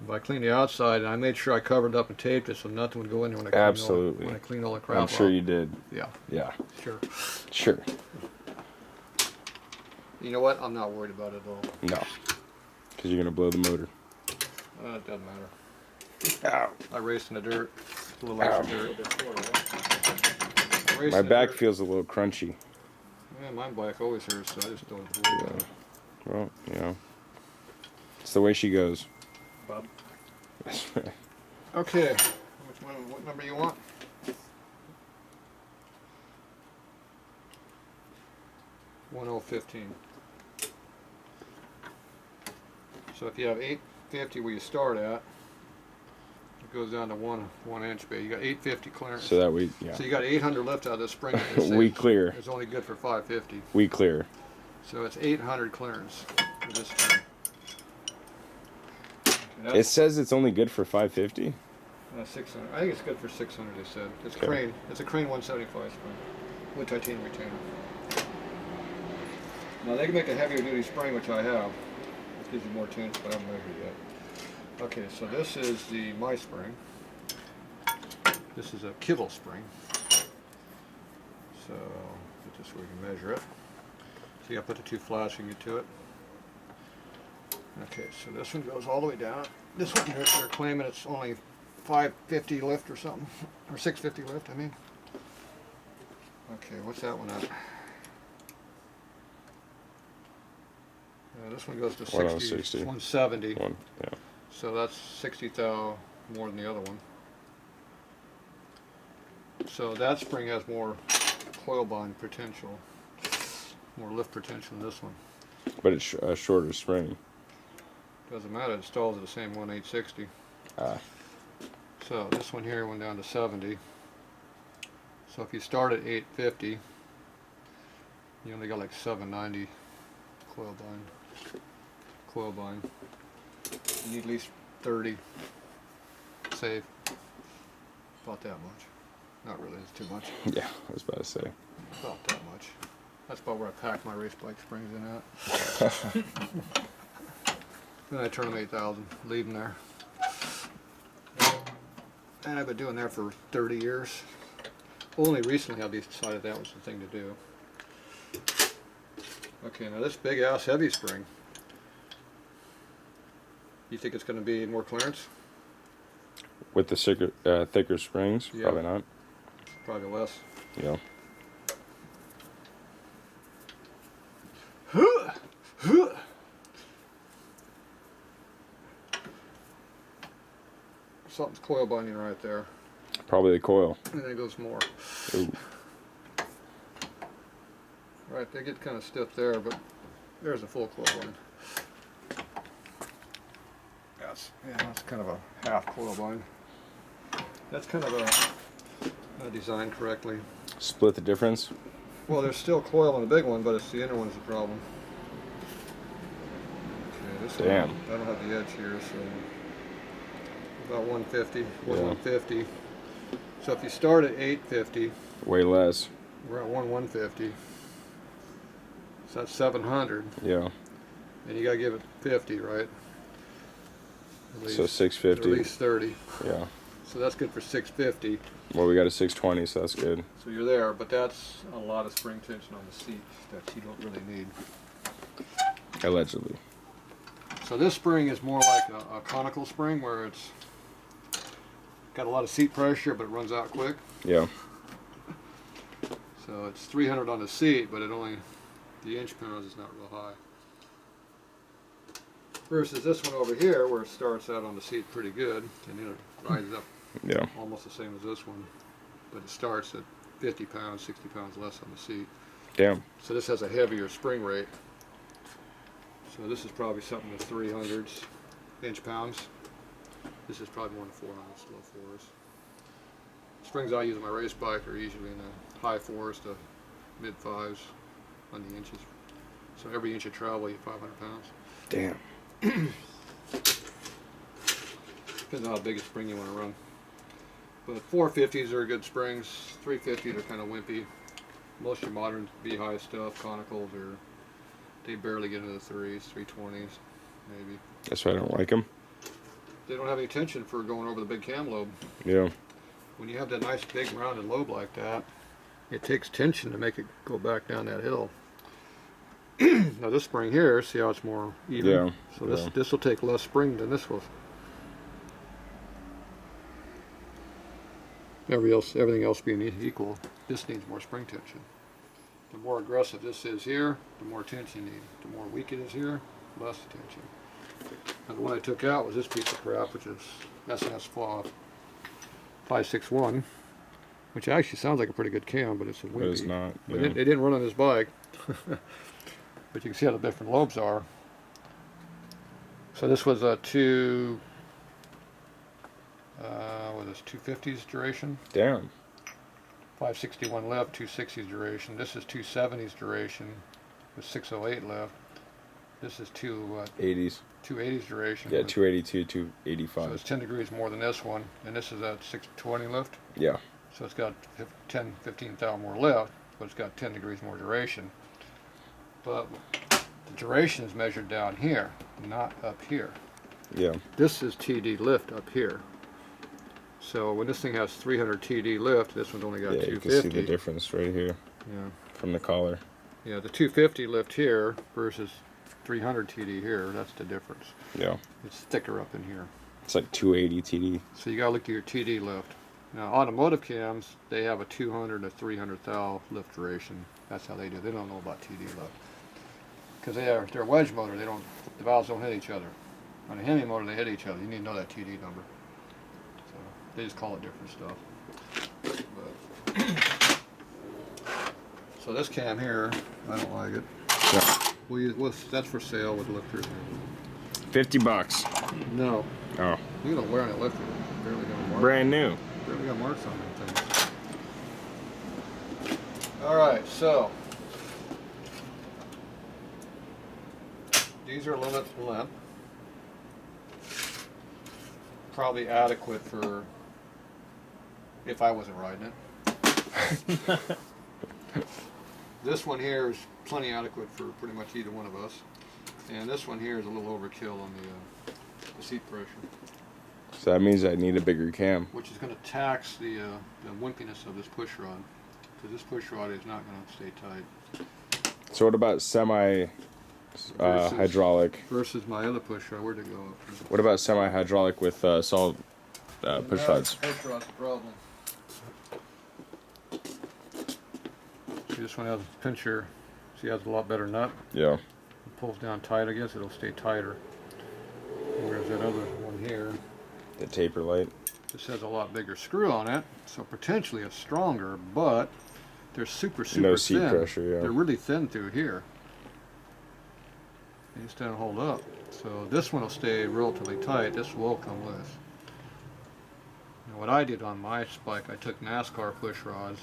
if I clean the outside, and I made sure I covered up and taped it so nothing would go in there when I clean all the crap I'm sure off. you did. Yeah. Yeah. Sure. Sure. You know what? I'm not worried about it at all. No. Because you're going to blow the motor. It doesn't matter. Ow. I raced in the dirt. A little extra dirt. My back feels a little crunchy. Yeah, my back always hurts, so I just don't worry about it. Well, you know. It's the way she goes. Bob. Okay. What number you want? $10.15. So if you have 850 where you start at, it goes down to one inch bait. You got 850 clearance. So that we, yeah. So you got 800 lift out of this spring. We clear. It's only good for 550. We clear. So it's 800 clearance for this spring. It says it's only good for 550. 600. I think it's good for 600. They said it's okay. Crane. It's a Crane 175 spring with titanium retainer. Now they can make a heavier duty spring, which I have. It gives you more tense, but I haven't measured yet. Okay, so this is my spring. This is a kibble spring. So put this where you can measure it. So you got to put the two flats and get to it. Okay, so this one goes all the way down. This one they're claiming it's only 550 lift or something, or 650 lift. I mean. Okay, what's that one at? This one goes to 60, 170. Yeah. So that's 60 thou more than the other one. So that spring has more coil bind potential, more lift potential than this one. But it's a shorter spring. Doesn't matter, it stalls at the same 1.860. So this one here went down to 70. So if you start at 850, you only got like 790 coil bind. You need at least 30 save. About that much. Not really, it's too much. Yeah, I was about to say. About that much. That's about where I pack my race bike springs in at. Then I turn them 8,000, leave them there. And I've been doing that for 30 years. Only recently I've decided that was the thing to do. Okay, now this big ass heavy spring, you think it's going to be more clearance? With the thicker springs? Yeah. Probably not. Probably less. Yeah. Something's coil binding right there. Probably the coil. And then it goes more. Ooh. Right, they get kind of stiff there, but there's a full coil bind. That's kind of a half coil bind. That's kind of a designed correctly. Split the difference? Well, there's still coil on the big one, but it's the inner one's the problem. Okay, this Damn. one, I don't have the edge here, so about 150, 150. So if you start at 850, way less. we're at 150. So that's 700. Yeah. And you gotta give it 50, right? At least, so 650. At least 30. Yeah. So that's good for 650. Well, we got a 620, so that's good. So you're there, but that's a lot of spring tension on the seat that you don't really need. Allegedly. So this spring is more like a conical spring where it's got a lot of seat pressure, but it runs out quick. Yeah. So it's 300 on the seat, but the inch pounds is not real high. Versus this one over here, where it starts out on the seat pretty good, and then it rises up almost the same as this one, but it starts at 50 pounds, 60 pounds less on the seat. Damn. So this has a heavier spring rate. So this is probably something with 300s inch pounds. This is probably more than 400s, low fours. Springs I use on my race bike are usually in the high fours to mid fives on the inches. So every inch of travel, you have 500 pounds. Damn. Depends on how big a spring you want to run. But 450s are good springs. 350s are kind of wimpy. Most of your modern V-high stuff, conicals, they barely get into the 3s, 320s, maybe. That's why I don't like them. they don't have any tension for going over the big cam lobe. Yeah. When you have that nice big rounded lobe like that, it takes tension to make it go back down that hill. Now this spring here, see how it's more even? Yeah. So this will take less spring than this will. Everything else being equal, this needs more spring tension. The more aggressive this is here, the more tension you need. The more weak it is here, less tension. And the one I took out was this piece of crap, which is SS 561, which actually sounds like a pretty good cam, but it's a wimpy. But it's not. But Yeah. it didn't run on this bike. But you can see how the different lobes are. So this was a 250s duration. Damn. 561 lift, 260s duration. This is 270s duration with 608 lift. This is 80s. 280s duration. Yeah, with, 282, so 285. it's 10 degrees more than this one. And this is at 620 lift. Yeah. So it's got 10, 15,000 more lift, but it's got 10 degrees more duration. But the duration is measured down here, not up here. Yeah. This is TD lift up here. So when this thing has 300 TD lift, this one's only got Yeah, 250. you can see the difference right here Yeah. from the collar. Yeah, the 250 lift here versus 300 TD here, that's the difference. Yeah. It's thicker up in here. It's like 280 TD. So you gotta look at your TD lift. Now automotive cams, they have a 200 to 300 thou lift duration. That's how they do. They don't know about TD lift. Because they're a wedge motor, the valves don't hit each other. On a Hemi motor, they hit each other. You need to know that TD number. So they just call it different stuff. But so this cam here, I don't like it. Yeah. That's for sale with lifters. $50. No. Oh. Look at the wear on that lifter. Barely got a mark. Brand new. Barely got marks on them things. Alright, so these are limit length. Probably adequate for if I wasn't riding it. This one here is plenty adequate for pretty much either one of us. And this one here is a little overkill on the seat pressure. So that means I need a bigger cam. Which is going to tax the wimpiness of this push rod. Because this push rod is not going to stay tight. So what about semi-hydraulic? Versus my other push rod. Where'd it go? What about semi-hydraulic with solid push rods? Push rod's the problem. See, this one has a pincher. See, it has a lot better nut. Yeah. It pulls down tight, I guess. It'll stay tighter. Whereas that other one here, The taper light. this has a lot bigger screw on it. So potentially it's stronger, but they're super No seat thin. pressure, yeah. They're really thin through here. They just don't hold up. So this one will stay relatively tight. This will come loose. Now what I did on my bike, I took NASCAR push rods.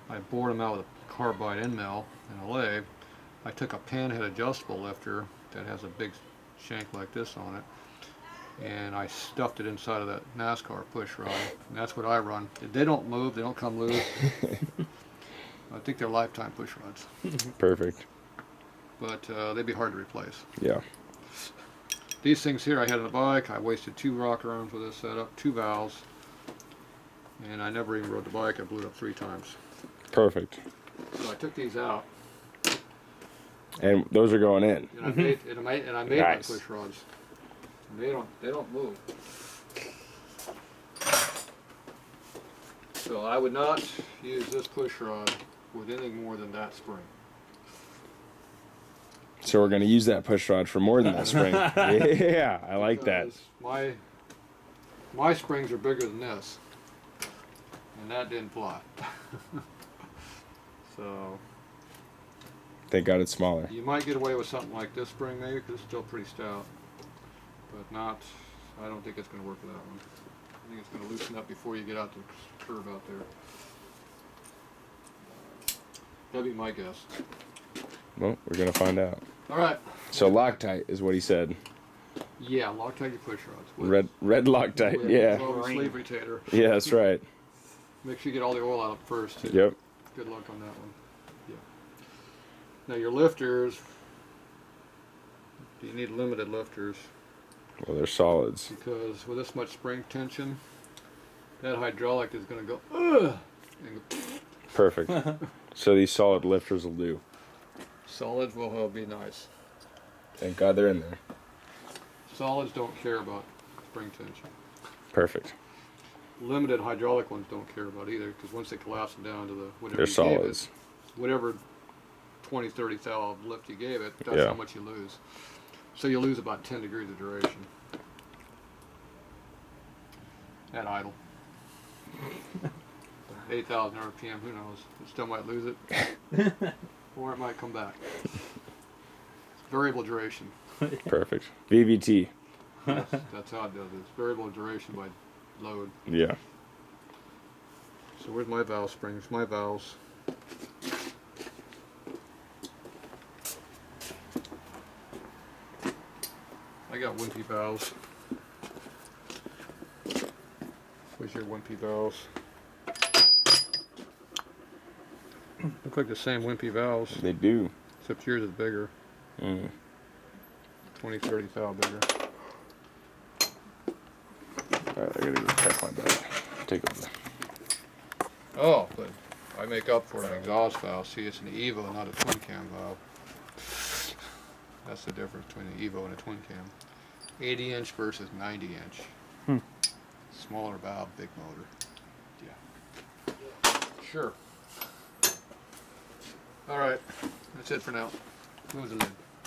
I bored them out with a carbide end mill and a lathe. I took a panhead adjustable lifter that has a big shank like this on it, and I stuffed it inside of that NASCAR push rod. And that's what I run. They don't move. They don't come loose. I think they're lifetime push rods. Perfect. But they'd be hard to replace. Yeah. These things here I had on the bike. I wasted 2 rocker arms with this setup, 2 valves, and I never even rode the bike. I blew it up 3 times. Perfect. So I took these out, And those are going in. and I made Nice. my push rods. And they don't move. So I would not use this push rod with anything more than that spring. So we're going to use that push rod for more than that spring. Yeah, I like that. Because my springs are bigger than this, and that didn't fly. So Thank God it's smaller. you might get away with something like this spring maybe, because it's still pretty stout, but not. I don't think it's going to work for that one. I think it's going to loosen up before you get out the curve out there. That'd be my guess. Well, we're going to find out. All right. So Loctite is what he said. Yeah, Loctite your push rods. with- Red Loctite, with yeah. 12 sleeve retainer. Yeah, that's right. Make sure you get all the oil out first. Too. Yep. Good luck on that one. Yeah. Now your lifters, you need limited lifters. Well, they're solids. because with this much spring tension, that hydraulic is going to go, ugh, and go, Perfect. So these solid lifters will do. solids will be nice. Thank God they're in there. Solids don't care about spring tension. Perfect. Limited hydraulic ones don't care about either, because once they collapse them down to the whatever They're you gave solids. it, whatever 20, 30 thou of lift you gave it, that's Yeah. how much you lose. So you lose about 10 degrees of duration at idle. 8,000 RPM, who knows? It still might lose it, or it might come back. Variable duration. Perfect. VVT. That's how it does it. It's variable duration by load. Yeah. So where's my valve springs? My valves. I got wimpy valves. Where's your wimpy valves? Look like the same wimpy valves, They do. except yours is bigger. 20, 30 thou bigger. Alright, I gotta go check my bag. Take over. Oh, but I make up for an exhaust valve. See, it's an Evo, not a twin cam valve. That's the difference between an Evo and a twin cam. 80 inch versus 90 inch. Smaller valve, big motor. Yeah. Sure. All right, that's it for now. Move the lid.